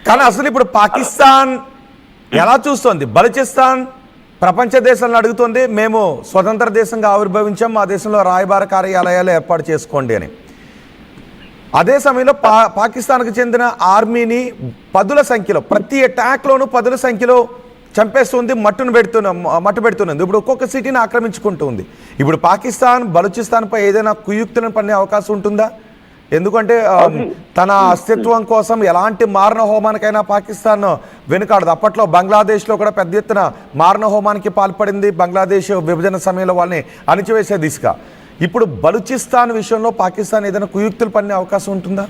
కానీ అసలు ఇప్పుడు పాకిస్తాన్ ఎలా చూస్తోంది? బలూచిస్తాన్ ప్రపంచ దేశాలను అడుగుతుంది, మేము స్వతంత్ర దేశంగా ఆవిర్భవించాం, మా దేశంలో రాయబార కార్యాలయాలు ఏర్పాటు చేసుకోండి అని. అదే సమయంలో పాకిస్తాన్కు చెందిన ఆర్మీని పదుల సంఖ్యలో, ప్రతి అటాక్లోనూ పదుల సంఖ్యలో చంపేస్తుంది, మట్టు పెడుతున్నది. ఇప్పుడు ఒక్కొక్క సిటీని ఆక్రమించుకుంటుంది. ఇప్పుడు పాకిస్తాన్ బలూచిస్తాన్పై ఏదైనా కుయుక్తులను పన్నే అవకాశం ఉంటుందా? ఎందుకంటే తన అస్తిత్వం కోసం ఎలాంటి మారణ హోమానికైనా పాకిస్తాన్ వెనుకాడదు. అప్పట్లో బంగ్లాదేశ్లో కూడా పెద్ద ఎత్తున మారణ హోమానికి పాల్పడింది. బంగ్లాదేశ్ విభజన సమయంలో వాళ్ళని అణిచివేసే దిశగా. ఇప్పుడు బలూచిస్తాన్ విషయంలో పాకిస్తాన్ ఏదైనా కుయుక్తులు పన్నే అవకాశం ఉంటుందా?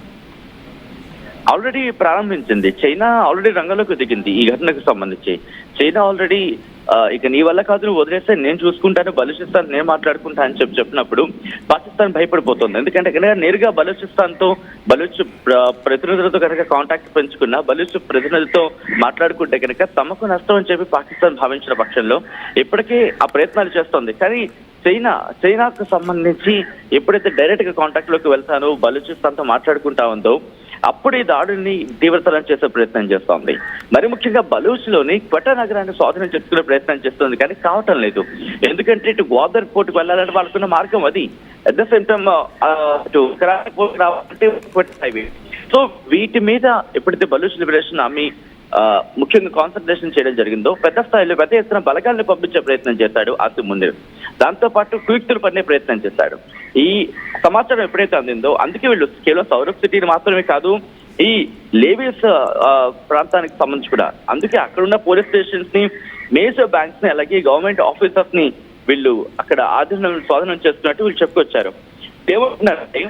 ఆల్రెడీ ప్రారంభించింది. చైనా ఆల్రెడీ రంగంలోకి దిగింది ఈ ఘటనకు సంబంధించి. చైనా ఆల్రెడీ ఇక నీ వల్ల కాదు, నువ్వు వదిలేస్తే నేను చూసుకుంటాను, బలూచిస్తాన్ నేను మాట్లాడుకుంటా అని చెప్పినప్పుడు పాకిస్తాన్ భయపడిపోతుంది. ఎందుకంటే కనుక నేరుగా బలూచిస్తాన్తో బలూచ్ ప్రతినిధులతో కనుక కాంటాక్ట్ పెంచుకున్న, బలూచ్ ప్రతినిధులతో మాట్లాడుకుంటే కనుక తమకు నష్టం అని చెప్పి పాకిస్తాన్ భావించిన పక్షంలో ఇప్పటికే ఆ ప్రయత్నాలు చేస్తోంది. కానీ చైనాకు సంబంధించి ఎప్పుడైతే డైరెక్ట్ గా కాంటాక్ట్ లోకి వెళ్తానో, బలూచిస్తాన్తో మాట్లాడుకుంటా ఉందో అప్పుడు ఈ దాడుల్ని తీవ్రతరం చేసే ప్రయత్నం చేస్తోంది. మరి ముఖ్యంగా బలూచ్లోని క్వెటా నగరాన్ని స్వాధీనం చేసుకునే ప్రయత్నం చేస్తుంది, కానీ కావటం లేదు. ఎందుకంటే ఇటు గ్వాదర్ పోర్టుకు వెళ్ళాలంటే వాళ్ళకున్న మార్గం అది. అట్ ద సేమ్ టైమ్ ఇటు కరాచీ పోర్టుకు రావాలంటే హైవే. సో వీటి మీద ఎప్పుడైతే బలూచ్ లిబరేషన్ ఆర్మీ ముఖ్యంగా కాన్సన్ట్రేషన్ చేయడం జరిగిందో, పెద్ద స్థాయిలో పెద్ద ఎత్తున బలగాల్ని పంపించే ప్రయత్నం చేశాడు ఆసిమ్ ముందర్. దాంతో పాటు కుయుక్తులు పన్నే ప్రయత్నం చేశాడు. ఈ సమాచారం ఎప్పుడైతే అందిందో అందుకే వీళ్ళు కేవలం సౌరభ్ సిటీని మాత్రమే కాదు, ఈ లేవీస్ ప్రాంతానికి సంబంధించి కూడా, అందుకే అక్కడ ఉన్న పోలీస్ స్టేషన్స్ ని, మేజర్ బ్యాంక్స్ ని, అలాగే గవర్నమెంట్ ఆఫీసర్స్ ని వీళ్ళు అక్కడ స్వాధీనం చేస్తున్నట్టు వీళ్ళు చెప్పుకొచ్చారు. ఏమంటున్నారంటే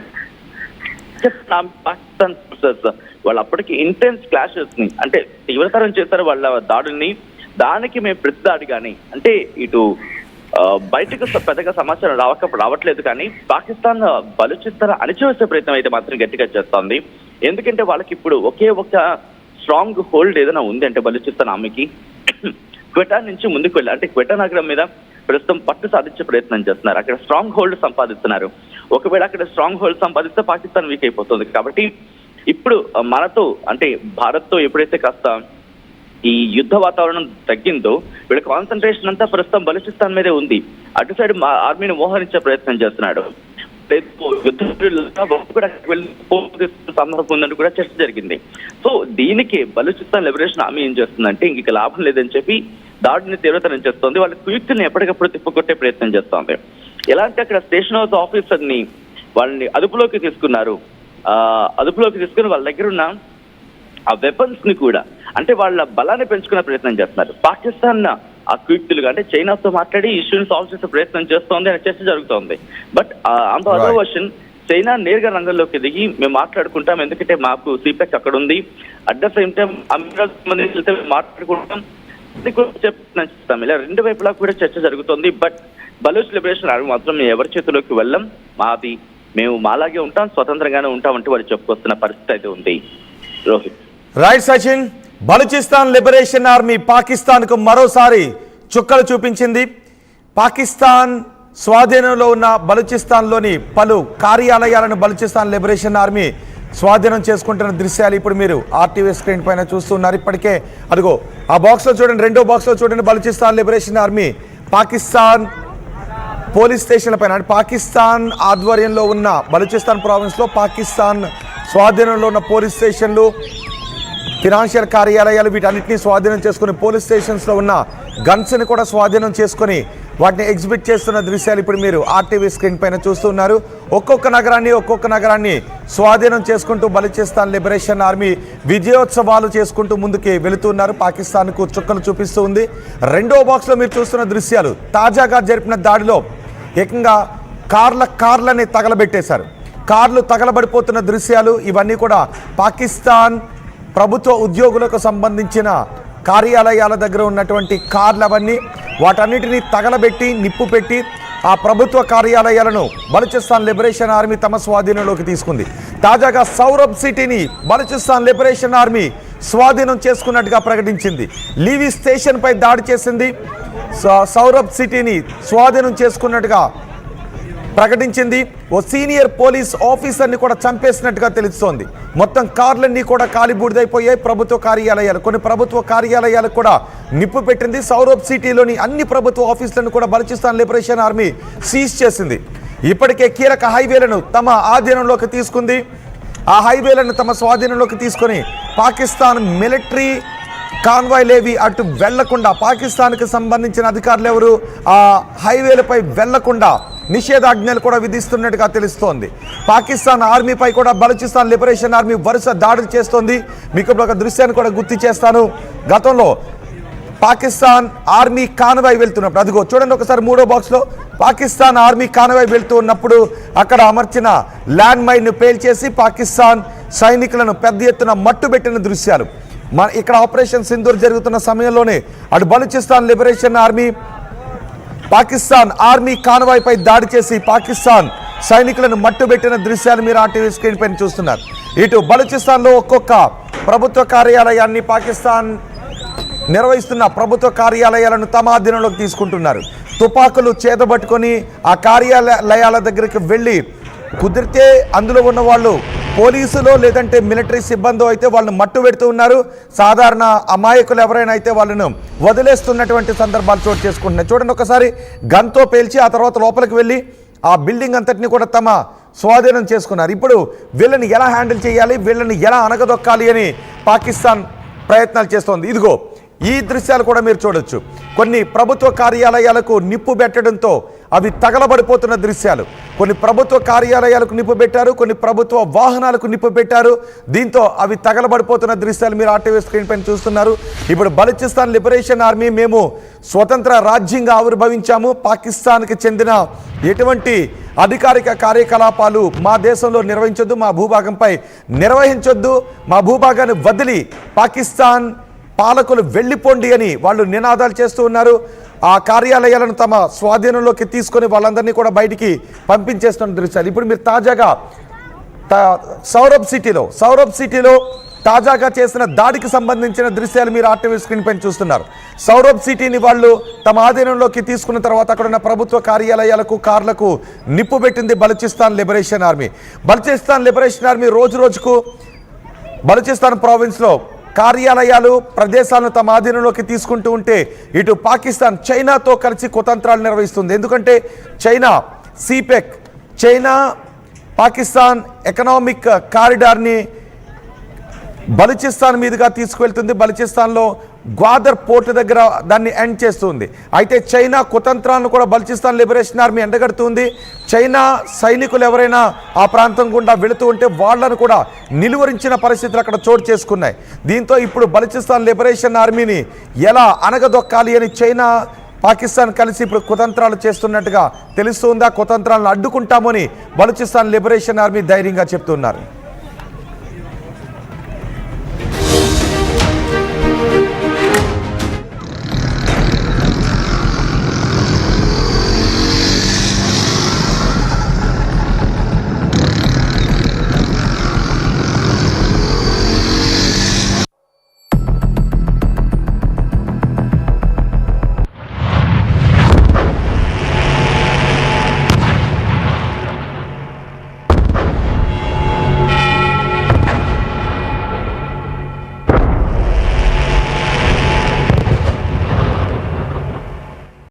పాకిస్తాన్ ఫోర్సెస్ వాళ్ళు అప్పటికి ఇంటెన్స్ క్లాషెస్ ని అంటే తీవ్రతరం చేశారు వాళ్ళ దాడుల్ని. దానికి మేము ప్రతిదాడి కానీ అంటే ఇటు బయటకు పెద్దగా సమాచారం రావట్లేదు, కానీ పాకిస్తాన్ బలూచిస్తాన్ అణిచివేసే ప్రయత్నం అయితే మాత్రం గట్టిగా చేస్తోంది. ఎందుకంటే వాళ్ళకి ఇప్పుడు ఒకే ఒక స్ట్రాంగ్ హోల్డ్ ఏదైనా ఉంది అంటే బలూచిస్తాన్ ఆర్మీకి క్వెటా నుంచి ముందుకు వెళ్ళి, అంటే క్వెటా నగరం మీద ప్రస్తుతం పట్టు సాధించే ప్రయత్నం చేస్తున్నారు. అక్కడ స్ట్రాంగ్ హోల్డ్ సంపాదిస్తున్నారు. ఒకవేళ అక్కడ స్ట్రాంగ్ హోల్డ్ సంపాదిస్తే పాకిస్తాన్ వీక్ అయిపోతుంది. కాబట్టి ఇప్పుడు మనతో అంటే భారత్తో ఎప్పుడైతే కాస్త ఈ యుద్ధ వాతావరణం తగ్గిందో వీళ్ళ కాన్సన్ట్రేషన్ అంతా ప్రస్తుతం బలూచిస్తాన్ మీదే ఉంది. అటు సైడ్ ఆర్మీని మోహరించే ప్రయత్నం చేస్తున్నాడు. సందర్భం ఉందని కూడా చర్చ జరిగింది. సో దీనికి బలూచిస్తాన్ లిబరేషన్ ఆర్మీ ఏం చేస్తుందంటే ఇంక లాభం లేదని చెప్పి దాడిని తీవ్రతరం చేస్తోంది. వాళ్ళ కుయుక్తుల్ని ఎప్పటికప్పుడు తిప్పకొట్టే ప్రయత్నం చేస్తోంది. ఎలా అంటే అక్కడ స్టేషన్ హౌస్ ఆఫీసర్ ని వాళ్ళని అదుపులోకి తీసుకున్నారు. అదుపులోకి తీసుకుని వాళ్ళ దగ్గర ఉన్న ఆ వెపన్స్ ని కూడా అంటే వాళ్ళ బలాన్ని పెంచుకునే ప్రయత్నం చేస్తున్నారు. పాకిస్తాన్ ఆ కుయుక్తులుగా అంటే చైనాతో మాట్లాడి ఇష్యూని సాల్వ్ చేసే ప్రయత్నం చేస్తోంది అనే చర్చ జరుగుతోంది. But on the other version China నేరుగా రంగంలోకి దిగి మేము మాట్లాడుకుంటాం, ఎందుకంటే మాకు సిపెక్ అక్కడ ఉంది, at the same time America సంబంధించి మాట్లాడుకుంటాం చెప్తాం. ఇలా రెండు వైపులా కూడా చర్చ జరుగుతోంది. బట్ బలూచ్ లిబరేషన్ ఆర్మీ మాత్రం మేము ఎవరి చేతిలోకి వెళ్ళం, మాది మేము మాలాగే ఉంటాం, స్వతంత్రంగానే ఉంటాం అంటూ వాళ్ళు చెప్పుకొస్తున్న పరిస్థితి అయితే ఉంది. Rohit. Right Sachin, Balochistan liberation army పాకిస్తాన్కు మరోసారి చుక్కలు చూపించింది. పాకిస్తాన్ స్వాధీనంలో ఉన్న బలూచిస్తాన్లోని పలు కార్యాలయాలను బలూచిస్తాన్ లిబరేషన్ ఆర్మీ స్వాధీనం చేసుకుంటున్న దృశ్యాలు ఇప్పుడు మీరు ఆర్టీవీ స్క్రీన్ పైన చూస్తున్నారు. ఇప్పటికే అదిగో ఆ బాక్స్లో చూడండి, రెండో బాక్స్లో చూడండి, Balochistan liberation army Pakistan police స్టేషన్ల పైన అంటే పాకిస్తాన్ ఆధ్వర్యంలో ఉన్న బలూచిస్తాన్ ప్రావిన్స్లో పాకిస్తాన్ స్వాధీనంలో ఉన్న పోలీస్ స్టేషన్లు, ఫినాన్షియల్ కార్యాలయాలు వీటన్నిటినీ స్వాధీనం చేసుకుని పోలీస్ స్టేషన్స్లో ఉన్న గన్స్ని కూడా స్వాధీనం చేసుకొని వాటిని ఎగ్జిబిట్ చేస్తున్న దృశ్యాలు ఇప్పుడు మీరు ఆర్టీవీ స్క్రీన్ పైన చూస్తున్నారు. ఒక్కొక్క నగరాన్ని స్వాధీనం చేసుకుంటూ బలూచిస్తాన్ లిబరేషన్ ఆర్మీ విజయోత్సవాలు చేసుకుంటూ ముందుకి వెళుతున్నారు. పాకిస్తాన్కు చుక్కలు చూపిస్తూ ఉంది. రెండో బాక్స్లో మీరు చూస్తున్న దృశ్యాలు తాజాగా జరిపిన దాడిలో ఏకంగా కార్లని తగలబెట్టేశారు. కార్లు తగలబడిపోతున్న దృశ్యాలు ఇవన్నీ కూడా పాకిస్తాన్ ప్రభుత్వ ఉద్యోగులకు సంబంధించిన కార్యాలయాల దగ్గర ఉన్నటువంటి కార్లు అవన్నీ వాటన్నిటినీ తగలబెట్టి నిప్పు పెట్టి ఆ ప్రభుత్వ కార్యాలయాలను బలూచిస్తాన్ లిబరేషన్ ఆర్మీ తమ స్వాధీనంలోకి తీసుకుంది. తాజాగా సౌరభ్ సిటీని బలూచిస్తాన్ లిబరేషన్ ఆర్మీ స్వాధీనం చేసుకున్నట్టుగా ప్రకటించింది. లీవీ స్టేషన్ పై దాడి చేసింది. సౌరభ్ సిటీని స్వాధీనం చేసుకున్నట్టుగా ప్రకటించింది. ఓ సీనియర్ పోలీస్ ఆఫీసర్ని కూడా చంపేసినట్టుగా తెలుస్తోంది. మొత్తం కార్లన్నీ కూడా కాలిబూడిదైపోయాయి. ప్రభుత్వ కార్యాలయాలు, కొన్ని ప్రభుత్వ కార్యాలయాలకు కూడా నిప్పు పెట్టింది. సౌరభ్ సిటీలోని అన్ని ప్రభుత్వ ఆఫీసులను కూడా బలూచిస్తాన్ లిబరేషన్ ఆర్మీ సీజ్ చేసింది. ఇప్పటికే కీలక హైవేలను తమ ఆధీనంలోకి తీసుకుంది. ఆ హైవేలను తమ స్వాధీనంలోకి తీసుకొని పాకిస్తాన్ మిలిటరీ కాన్వాయ్లేవి అటు వెళ్లకుండా, పాకిస్తాన్కి సంబంధించిన అధికారులు ఎవరు ఆ హైవేలపై వెళ్లకుండా నిషేధాజ్ఞలు కూడా విధిస్తున్నట్టుగా తెలుస్తోంది. పాకిస్తాన్ ఆర్మీపై కూడా బలూచిస్తాన్ లిబరేషన్ ఆర్మీ వరుస దాడులు చేస్తోంది. మీకు ఒక దృశ్యాన్ని కూడా గుర్తు చేస్తాను. గతంలో పాకిస్తాన్ ఆర్మీ కాన్వాయ్ వెళ్తున్నప్పుడు, అదిగో చూడండి ఒకసారి 3వ బాక్స్లో, పాకిస్తాన్ ఆర్మీ కాన్వాయ్ వెళ్తూ ఉన్నప్పుడు అక్కడ అమర్చిన ల్యాండ్ మైన్ను పేల్చేసి పాకిస్తాన్ సైనికులను పెద్ద ఎత్తున మట్టుబెట్టిన దృశ్యాలు. ఇక్కడ ఆపరేషన్ సింధూర్ జరుగుతున్న సమయంలోనే అటు Balochistan liberation army Pakistan army convoy పై దాడి చేసి పాకిస్తాన్ సైనికులను మట్టుబెట్టిన దృశ్యాలు మీరు ఆ టీవీ స్క్రీన్ పైన చూస్తున్నారు. ఇటు బలూచిస్తాన్లో ఒక్కొక్క ప్రభుత్వ కార్యాలయాన్ని పాకిస్తాన్ నిర్వహిస్తున్న ప్రభుత్వ కార్యాలయాలను తమ ఆధీనంలోకి తీసుకుంటున్నారు. తుపాకులు చేతబట్టుకొని ఆ కార్యాలయాల దగ్గరికి వెళ్ళి కుదిరితే అందులో ఉన్న వాళ్ళు పోలీసులో లేదంటే మిలిటరీ సిబ్బందో అయితే వాళ్ళని మట్టు పెడుతూ ఉన్నారు. సాధారణ అమాయకులు ఎవరైనా అయితే వాళ్ళను వదిలేస్తున్నటువంటి సందర్భాలు చోటు చేసుకుంటున్నాయి. చూడండి ఒకసారి గన్తో పేల్చి ఆ తర్వాత లోపలికి వెళ్ళి ఆ బిల్డింగ్ అంతటిని కూడా తమ స్వాధీనం చేసుకున్నారు. ఇప్పుడు వీళ్ళని ఎలా హ్యాండిల్ చేయాలి, వీళ్ళని ఎలా అనగదొక్కాలి అని పాకిస్తాన్ ప్రయత్నాలు చేస్తోంది. ఇదిగో ఈ దృశ్యాలు కూడా మీరు చూడొచ్చు. కొన్ని ప్రభుత్వ కార్యాలయాలకు నిప్పు పెట్టడంతో అవి తగలబడిపోతున్న దృశ్యాలు. కొన్ని ప్రభుత్వ కార్యాలయాలకు నిప్పు పెట్టారు, కొన్ని ప్రభుత్వ వాహనాలకు నిప్పు పెట్టారు. దీంతో అవి తగలబడిపోతున్న దృశ్యాలు మీరు ఆర్టీవీ స్క్రీన్ పైన చూస్తున్నారు. ఇప్పుడు బలూచిస్తాన్ లిబరేషన్ ఆర్మీ మేము స్వతంత్ర రాజ్యంగా ఆవిర్భవించాము, పాకిస్తాన్కి చెందిన ఎటువంటి అధికారిక కార్యకలాపాలు మా దేశంలో నిర్వహించొద్దు, మా భూభాగంపై నిర్వహించొద్దు, మా భూభాగాన్ని వదిలి పాకిస్తాన్ పాలకులు వెళ్ళిపోండి అని వాళ్ళు నినాదాలు చేస్తూ ఉన్నారు. ఆ కార్యాలయాలను తమ స్వాధీనంలోకి తీసుకొని వాళ్ళందరినీ కూడా బయటికి పంపించేస్తున్న దృశ్యాలు ఇప్పుడు మీరు తాజాగా సౌరభ్ సిటీలో తాజాగా చేసిన దాడికి సంబంధించిన దృశ్యాలు మీరు ఆర్టీవీ స్క్రీన్ పైన చూస్తున్నారు. సౌరభ్ సిటీని వాళ్ళు తమ ఆధీనంలోకి తీసుకున్న తర్వాత అక్కడ ఉన్న ప్రభుత్వ కార్యాలయాలకు, కార్లకు నిప్పు పెట్టింది Balochistan liberation army. Balochistan liberation army రోజు రోజుకు బలూచిస్తాన్ ప్రావిన్స్లో కార్యాలయాలు, ప్రదేశాలను తమ ఆధీనంలోకి తీసుకుంటూ ఉంటే ఇటు పాకిస్తాన్ చైనాతో కలిసి కుతంత్రాలు నిర్వహిస్తుంది. ఎందుకంటే China సిపెక్, China Pakistan economic కారిడార్ని Balochistan మీదుగా తీసుకువెళ్తుంది. బలూచిస్తాన్లో గ్వాదర్ పోర్టు దగ్గర దాన్ని ఎండ్ చేస్తుంది. అయితే చైనా కుతంత్రాలను కూడా బలూచిస్తాన్ లిబరేషన్ ఆర్మీ ఎండగడుతుంది. చైనా సైనికులు ఎవరైనా ఆ ప్రాంతం గుండా వెళుతూ ఉంటే వాళ్లను కూడా నిలువరించిన పరిస్థితులు అక్కడ చోటు చేసుకున్నాయి. దీంతో ఇప్పుడు బలూచిస్తాన్ లిబరేషన్ ఆర్మీని ఎలా అనగదొక్కాలి అని చైనా, పాకిస్తాన్ కలిసి ఇప్పుడు కుతంత్రాలు చేస్తున్నట్టుగా తెలుస్తుందా. కుతంత్రాలను అడ్డుకుంటామని బలూచిస్తాన్ లిబరేషన్ ఆర్మీ ధైర్యంగా చెప్తున్నారు.